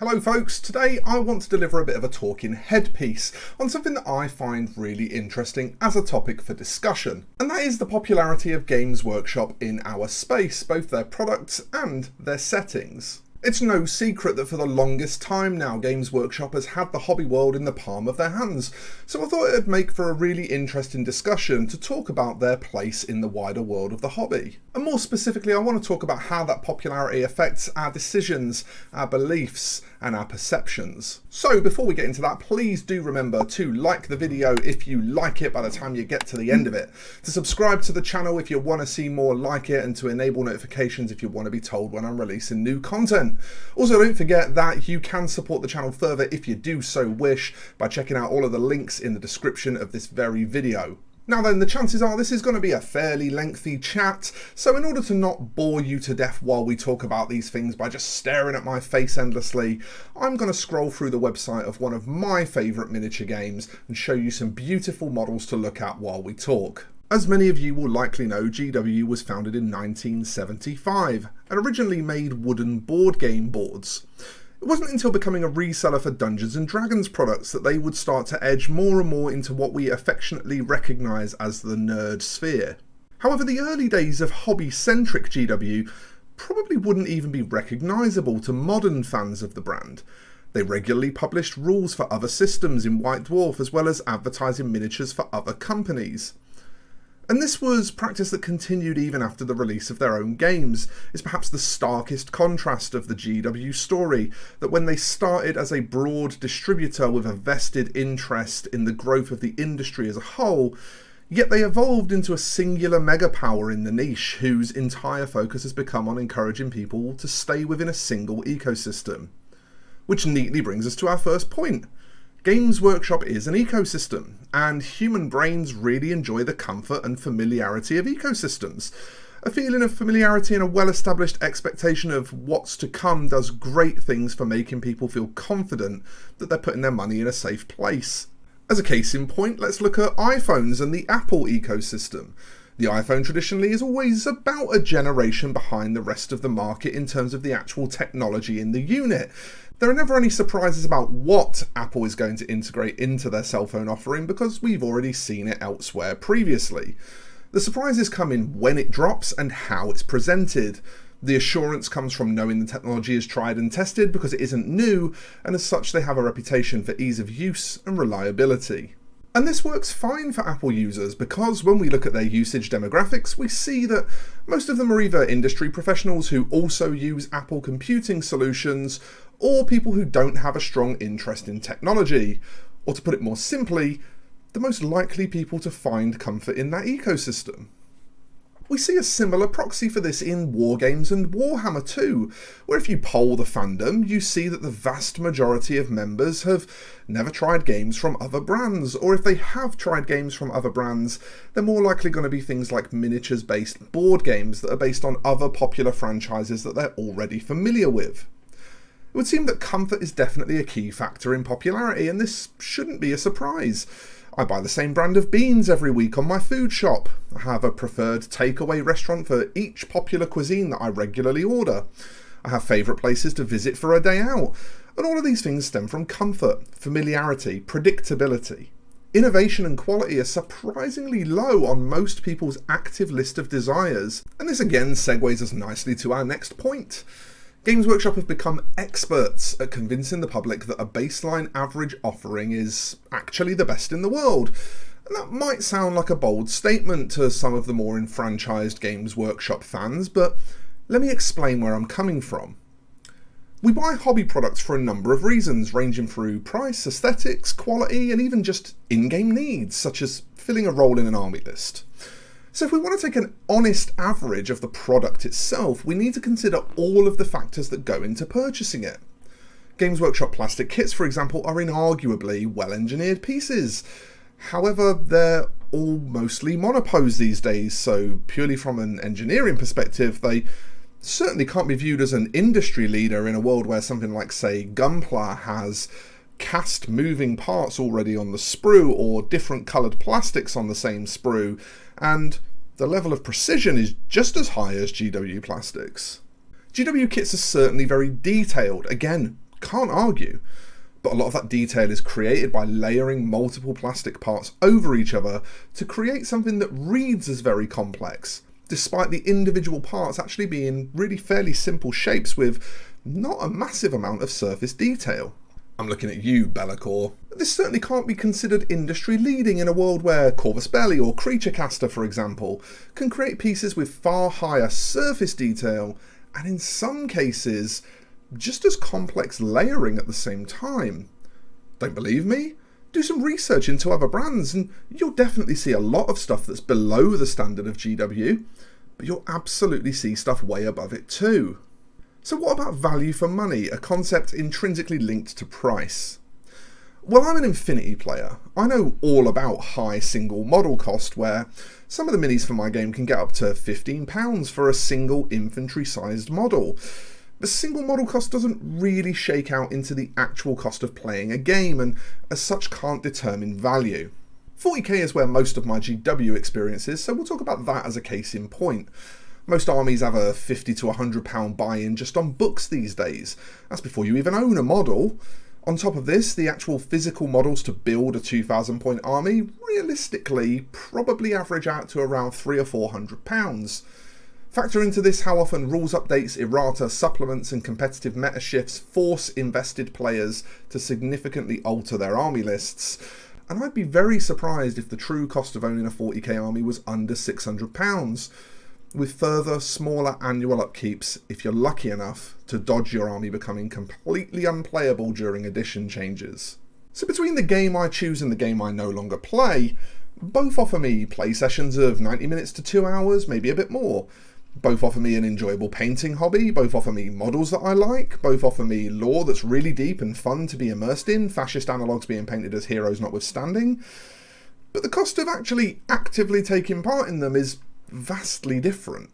Hello folks, today I want to deliver a bit of a talking headpiece on something that I find really interesting as a topic for discussion, and that is the popularity of Games Workshop in our space, both their products and their settings. It's no secret that for the longest time now Games Workshop has had the hobby world in the palm of their hands, so I thought it would make for a really interesting discussion to talk about their place in the wider world of the hobby. And more specifically, I want to talk about how that popularity affects our decisions, our beliefs, and our perceptions. So before we get into that, please do remember to like the video if you like it by the time you get to the end of it, to subscribe to the channel if you want to see more like it, and to enable notifications if you want to be told when I'm releasing new content. Also, don't forget that you can support the channel further if you do so wish by checking out all of the links in the description of this very video. Now then, the chances are this is going to be a fairly lengthy chat, so in order to not bore you to death while we talk about these things by just staring at my face endlessly, I'm going to scroll through the website of one of my favourite miniature games and show you some beautiful models to look at while we talk. As many of you will likely know, GW was founded in 1975 and originally made wooden board game boards. It wasn't until becoming a reseller for Dungeons & Dragons products that they would start to edge more and more into what we affectionately recognise as the nerd sphere. However, the early days of hobby-centric GW probably wouldn't even be recognisable to modern fans of the brand. They regularly published rules for other systems in White Dwarf, as well as advertising miniatures for other companies. And this was practice that continued even after the release of their own games. It's perhaps the starkest contrast of the GW story, that when they started as a broad distributor with a vested interest in the growth of the industry as a whole, yet they evolved into a singular mega power in the niche, whose entire focus has become on encouraging people to stay within a single ecosystem. Which neatly brings us to our first point. Games Workshop is an ecosystem, and human brains really enjoy the comfort and familiarity of ecosystems. A feeling of familiarity and a well-established expectation of what's to come does great things for making people feel confident that they're putting their money in a safe place. As a case in point, let's look at iPhones and the Apple ecosystem. The iPhone traditionally is always about a generation behind the rest of the market in terms of the actual technology in the unit. There are never any surprises about what Apple is going to integrate into their cell phone offering because we've already seen it elsewhere previously. The surprises come in when it drops and how it's presented. The assurance comes from knowing the technology is tried and tested because it isn't new, and as such they have a reputation for ease of use and reliability. And this works fine for Apple users because when we look at their usage demographics, we see that most of them are either industry professionals who also use Apple computing solutions, or people who don't have a strong interest in technology, or to put it more simply, the most likely people to find comfort in that ecosystem. We see a similar proxy for this in wargames and Warhammer 2, where if you poll the fandom, you see that the vast majority of members have never tried games from other brands, or if they have tried games from other brands, they're more likely going to be things like miniatures-based board games that are based on other popular franchises that they're already familiar with. It would seem that comfort is definitely a key factor in popularity, and this shouldn't be a surprise. I buy the same brand of beans every week on my food shop. I have a preferred takeaway restaurant for each popular cuisine that I regularly order. I have favourite places to visit for a day out, and all of these things stem from comfort, familiarity, predictability. Innovation and quality are surprisingly low on most people's active list of desires, and this again segues us nicely to our next point. Games Workshop have become experts at convincing the public that a baseline average offering is actually the best in the world. And that might sound like a bold statement to some of the more enfranchised Games Workshop fans, but let me explain where I'm coming from. We buy hobby products for a number of reasons, ranging through price, aesthetics, quality, and even just in-game needs, such as filling a role in an army list. So if we want to take an honest average of the product itself, we need to consider all of the factors that go into purchasing it. Games Workshop plastic kits, for example, are inarguably well-engineered pieces. However, they're all mostly monopose these days, so purely from an engineering perspective, they certainly can't be viewed as an industry leader in a world where something like, say, Gunpla has cast moving parts already on the sprue, or different coloured plastics on the same sprue, and the level of precision is just as high as GW plastics. GW kits are certainly very detailed, again, Can't argue. But a lot of that detail is created by layering multiple plastic parts over each other to create something that reads as very complex, despite the individual parts actually being really fairly simple shapes with not a massive amount of surface detail. I'm looking at you, Bellacore. This certainly can't be considered industry leading in a world where Corvus Belli or Creature Caster, for example, can create pieces with far higher surface detail and in some cases just as complex layering at the same time. Don't believe me? Do some research into other brands and you'll definitely see a lot of stuff that's below the standard of GW, but you'll absolutely see stuff way above it too. So what about value for money, a concept intrinsically linked to price? Well, I'm an Infinity player. I know all about high single model cost, where some of the minis for my game can get up to £15 for a single infantry-sized model. The single model cost doesn't really shake out into the actual cost of playing a game, and as such can't determine value. 40k is where most of my GW experience is, so we'll talk about that as a case in point. Most armies have a £50 to £100 buy-in just on books these days. That's before you even own a model. On top of this, the actual physical models to build a 2,000 point army realistically probably average out to around £300 or £400. Factor into this how often rules updates, errata, supplements and competitive meta shifts force invested players to significantly alter their army lists. And I'd be very surprised if the true cost of owning a 40k army was under £600. With further, smaller annual upkeeps if you're lucky enough to dodge your army becoming completely unplayable during edition changes. So between the game I choose and the game I no longer play, both offer me play sessions of 90 minutes to 2 hours, maybe a bit more. Both offer me an enjoyable painting hobby, both offer me models that I like, both offer me lore that's really deep and fun to be immersed in, fascist analogues being painted as heroes notwithstanding. But the cost of actually actively taking part in them is vastly different.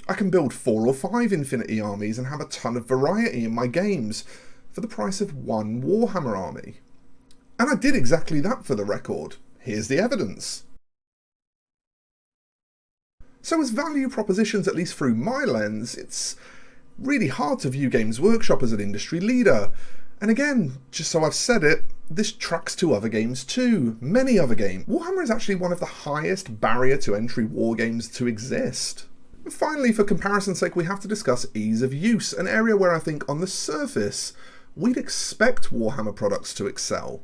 I can build 4 or 5 Infinity armies and have a ton of variety in my games for the price of one Warhammer army. And I did exactly that for the record. Here's the evidence. So as value propositions, at least through my lens, it's really hard to view Games Workshop as an industry leader. And again, just so I've said it, this tracks to other games too, many other games. Warhammer is actually one of the highest barrier to entry wargames to exist. And finally, for comparison's sake, we have to discuss ease of use, an area where I think on the surface, we'd expect Warhammer products to excel.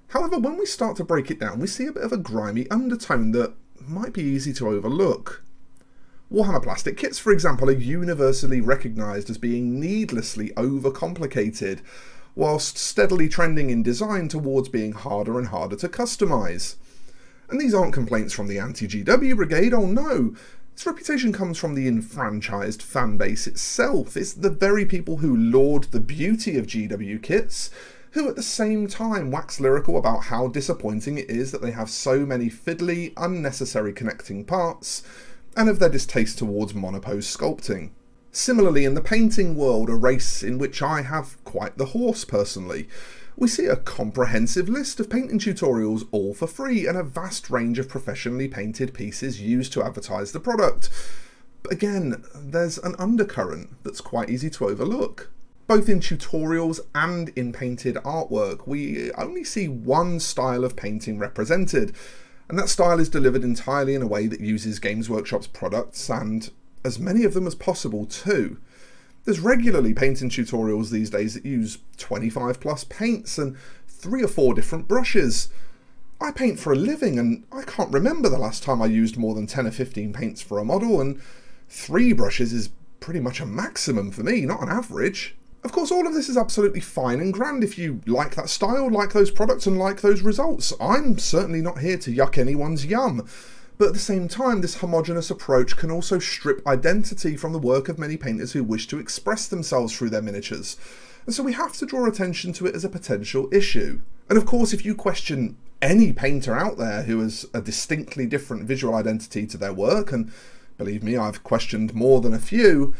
However, when we start to break it down, we see a bit of a grimy undertone that might be easy to overlook. Warhammer plastic kits, for example, are universally recognised as being needlessly overcomplicated, whilst steadily trending in design towards being harder and harder to customise. And these aren't complaints from the anti-GW brigade, oh no. Its reputation comes from the enfranchised fanbase itself. It's the very people who laud the beauty of GW kits, who at the same time wax lyrical about how disappointing it is that they have so many fiddly, unnecessary connecting parts, and of their distaste towards monopose sculpting. Similarly, in the painting world, a race in which I have quite the horse personally, we see a comprehensive list of painting tutorials all for free and a vast range of professionally painted pieces used to advertise the product. But again, there's an undercurrent that's quite easy to overlook. Both in tutorials and in painted artwork, we only see one style of painting represented, and that style is delivered entirely in a way that uses Games Workshop's products, and as many of them as possible too. There's regularly painting tutorials these days that use 25 plus paints and 3 or 4 different brushes. I paint for a living and I can't remember the last time I used more than 10 or 15 paints for a model, and 3 brushes is pretty much a maximum for me, not an average. Of course, all of this is absolutely fine and grand if you like that style, like those products and like those results. I'm certainly not here to yuck anyone's yum. But at the same time, this homogeneous approach can also strip identity from the work of many painters who wish to express themselves through their miniatures. And so we have to draw attention to it as a potential issue. And of course, if you question any painter out there who has a distinctly different visual identity to their work, and believe me, I've questioned more than a few,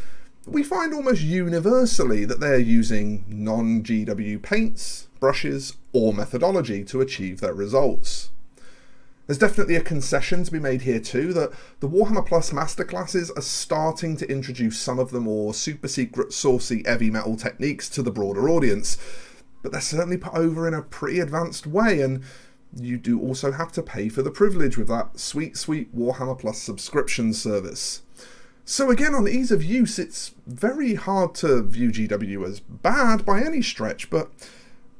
we find almost universally that they're using non-GW paints, brushes, or methodology to achieve their results. There's definitely a concession to be made here too, that the Warhammer Plus masterclasses are starting to introduce some of the more super secret, saucy, heavy metal techniques to the broader audience, but they're certainly put over in a pretty advanced way, and you do also have to pay for the privilege with that sweet, sweet Warhammer Plus subscription service. So again, on ease of use, it's very hard to view GW as bad by any stretch, but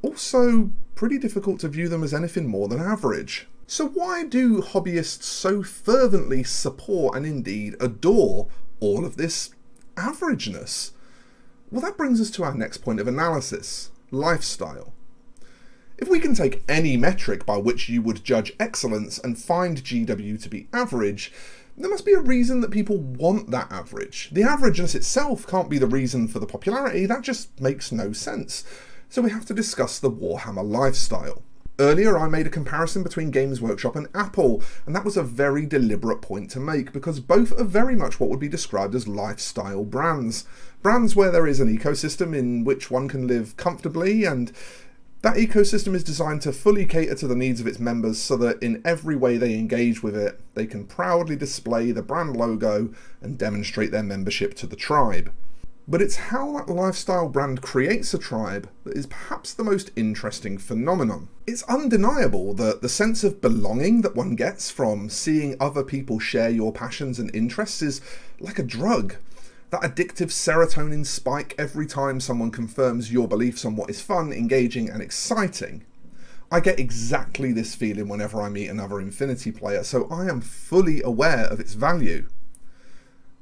also pretty difficult to view them as anything more than average. So why do hobbyists so fervently support and indeed adore all of this averageness? Well, that brings us to our next point of analysis: lifestyle. If we can take any metric by which you would judge excellence and find GW to be average, there must be a reason that people want that average. The averageness itself can't be the reason for the popularity, that just makes no sense. So we have to discuss the Warhammer lifestyle. Earlier I made a comparison between Games Workshop and Apple, and that was a very deliberate point to make because both are very much what would be described as lifestyle brands. Brands where there is an ecosystem in which one can live comfortably, and that ecosystem is designed to fully cater to the needs of its members so that in every way they engage with it, they can proudly display the brand logo and demonstrate their membership to the tribe. But it's how that lifestyle brand creates a tribe that is perhaps the most interesting phenomenon. It's undeniable that the sense of belonging that one gets from seeing other people share your passions and interests is like a drug. That addictive serotonin spike every time someone confirms your beliefs on what is fun, engaging, and exciting. I get exactly this feeling whenever I meet another Infinity player, so I am fully aware of its value.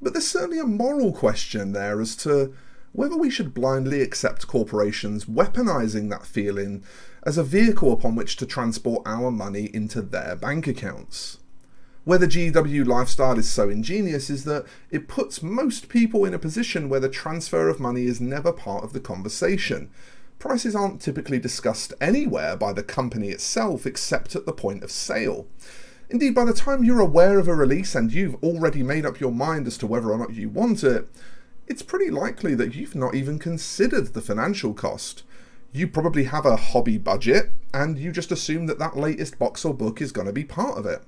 But there's certainly a moral question there as to whether we should blindly accept corporations weaponizing that feeling as a vehicle upon which to transport our money into their bank accounts. Where the GW lifestyle is so ingenious is that it puts most people in a position where the transfer of money is never part of the conversation. Prices aren't typically discussed anywhere by the company itself except at the point of sale. Indeed, by the time you're aware of a release and you've already made up your mind as to whether or not you want it, it's pretty likely that you've not even considered the financial cost. You probably have a hobby budget, and you just assume that that latest box or book is going to be part of it.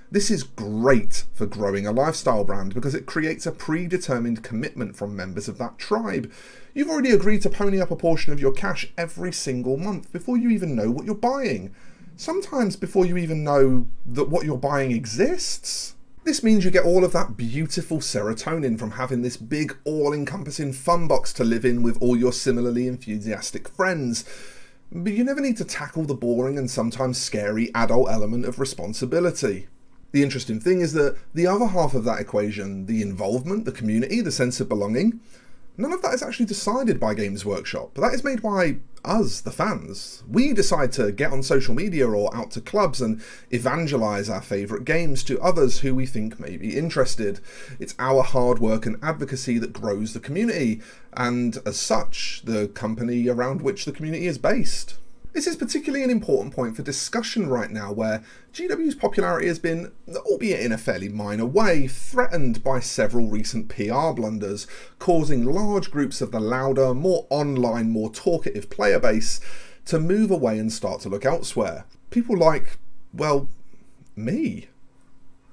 This is great for growing a lifestyle brand because it creates a predetermined commitment from members of that tribe. You've already agreed to pony up a portion of your cash every single month before you even know what you're buying. Sometimes before you even know that what you're buying exists. This means you get all of that beautiful serotonin from having this big all-encompassing fun box to live in with all your similarly enthusiastic friends. But you never need to tackle the boring and sometimes scary adult element of responsibility. The interesting thing is that the other half of that equation, the involvement, the community, the sense of belonging, none of that is actually decided by Games Workshop, but that is made by us, the fans. We decide to get on social media or out to clubs and evangelise our favourite games to others who we think may be interested. It's our hard work and advocacy that grows the community, and as such, the company around which the community is based. This is particularly an important point for discussion right now, where GW's popularity has been, albeit in a fairly minor way, threatened by several recent PR blunders, causing large groups of the louder, more online, more talkative player base to move away and start to look elsewhere. People like, well, me.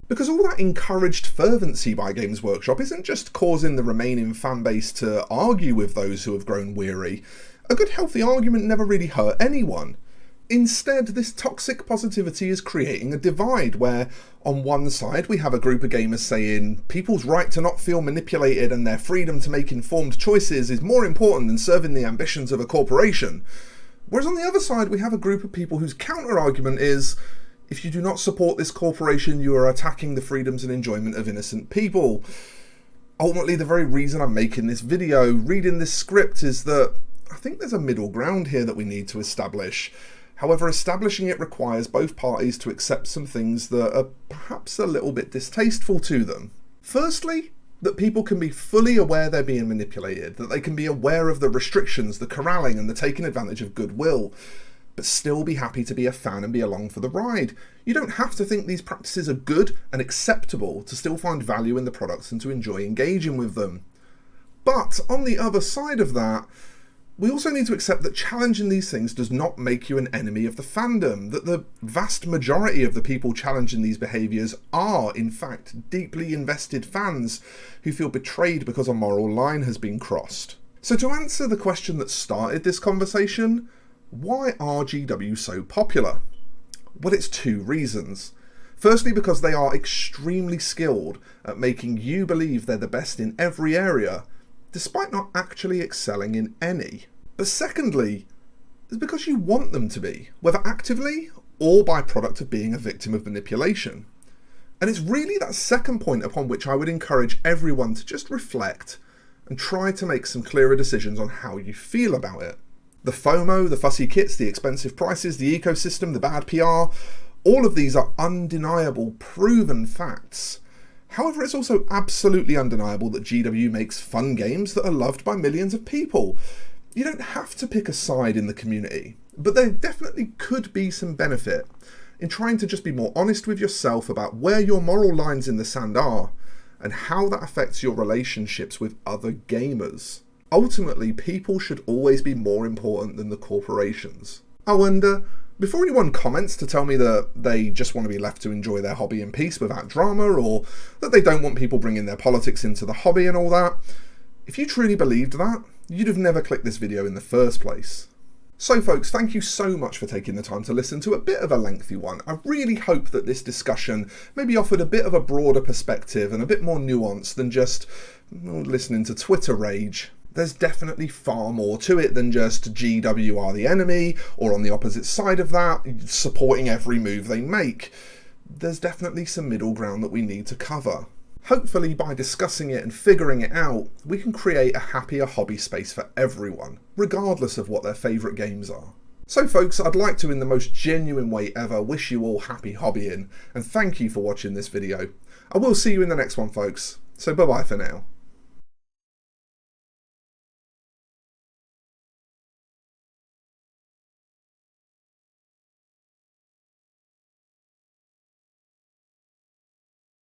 Because all that encouraged fervency by Games Workshop isn't just causing the remaining fanbase to argue with those who have grown weary. A good healthy argument never really hurt anyone. Instead, this toxic positivity is creating a divide where, on one side, we have a group of gamers saying people's right to not feel manipulated and their freedom to make informed choices is more important than serving the ambitions of a corporation. Whereas on the other side, we have a group of people whose counter-argument is, if you do not support this corporation, you are attacking the freedoms and enjoyment of innocent people. Ultimately, the very reason I'm making this video, reading this script, is that I think there's a middle ground here that we need to establish. However, establishing it requires both parties to accept some things that are perhaps a little bit distasteful to them. Firstly, that people can be fully aware they're being manipulated, that they can be aware of the restrictions, the corralling and the taking advantage of goodwill, but still be happy to be a fan and be along for the ride. You don't have to think these practices are good and acceptable to still find value in the products and to enjoy engaging with them. But on the other side of that, We also need to accept that challenging these things does not make you an enemy of the fandom, that the vast majority of the people challenging these behaviours are, in fact, deeply invested fans who feel betrayed because a moral line has been crossed. So to answer the question that started this conversation, why are GW so popular? Well, it's two reasons. Firstly, because they are extremely skilled at making you believe they're the best in every area, despite not actually excelling in any. But secondly, it's because you want them to be, whether actively or by product of being a victim of manipulation. And it's really that second point upon which I would encourage everyone to just reflect and try to make some clearer decisions on how you feel about it. The FOMO, the fussy kits, the expensive prices, the ecosystem, the bad PR, all of these are undeniable, proven facts. However, it's also absolutely undeniable that GW makes fun games that are loved by millions of people. You don't have to pick a side in the community, but there definitely could be some benefit in trying to just be more honest with yourself about where your moral lines in the sand are and how that affects your relationships with other gamers. Ultimately, people should always be more important than the corporations. Oh, and before anyone comments to tell me that they just want to be left to enjoy their hobby in peace without drama, or that they don't want people bringing their politics into the hobby and all that, if you truly believed that, you'd have never clicked this video in the first place. So folks, thank you so much for taking the time to listen to a bit of a lengthy one. I really hope that this discussion maybe offered a bit of a broader perspective and a bit more nuance than just listening to Twitter rage. There's definitely far more to it than just GW are the enemy, or on the opposite side of that, supporting every move they make. There's definitely some middle ground that we need to cover. Hopefully by discussing it and figuring it out, we can create a happier hobby space for everyone, regardless of what their favourite games are. So folks, I'd like to, in the most genuine way ever, wish you all happy hobbying, and thank you for watching this video. I will see you in the next one folks, so bye bye for now.